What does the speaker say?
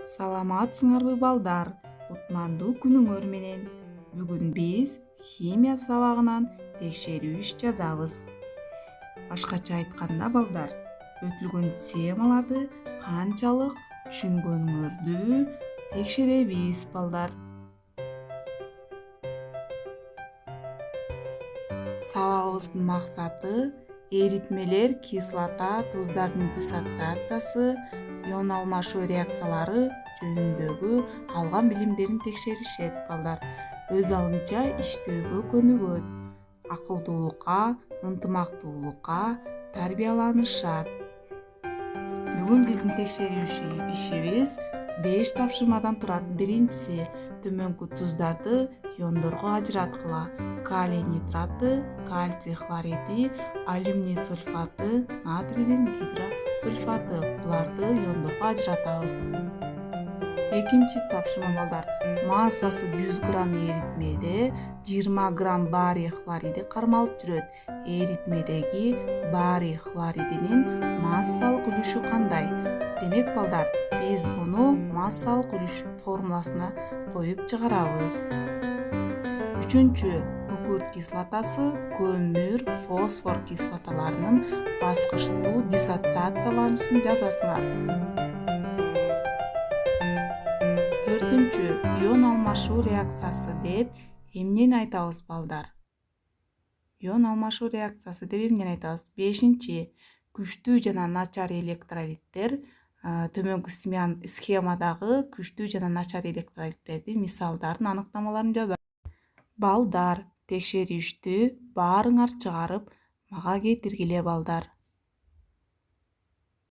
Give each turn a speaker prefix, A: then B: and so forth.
A: Саламатсыңарбы балдар? Кутмандуу күнүңөр менен. Бүгүн биз химия сабагынан текшерүү иш жазабыз. Башкача айтканда балдар, өтүлгөн темаларды канчалык түшүнгөнүңөрдү текшеребиз балдар. Сабагыбыздын максаты эритмелер, кислота, туздардын диссоциациясы, ион алмашуу реакциялары жөнүндөгү алган билимдерин текшеришет балдар. Өз алынча иштөөгө көнүгөт, акылдуулукка, ынтымактуулукка тарбияланышат. Бүгүн биздин текшерүү ишибиз 5 тапшырмадан турат. Биринчиси, төмөнкү туздарды иондорго ажыраткыла. Калий нитраты, кальций хлориди, алюминий сульфаты, натрийдин гидросульфаты. Буларды иондорго ажыратабыз. Экинчи тапшырма балдар. Массасы 100 грамм эритмеде 20 грамм барий хлориди кармалып жүрөт. Эритмедеги барий хлоридинин массалык үлүшү кандай? Демек балдар, биз муну массалык үлүш формуласына коюп чыгарабыз. Үчүнчү, күкүрт кислотасы, көмүр, фосфор кислоталарынын баскычтуу диссоциацияланышын жазасыңар. Төртүнчү, ион алмашуу реакциясы деп эмнени айтабыз балдар? Ион алмашуу реакциясы деп эмнени айтабыз? Бешинчи, күчтүү жана начар электролиттер. Төмөнкү схемадагы күчтүү жана начар электролиттердин мисалдарын, аныктамаларын жазабыз. Балдар, текшерүүштү баарыңар чыгарып, мага кетиргиле балдар.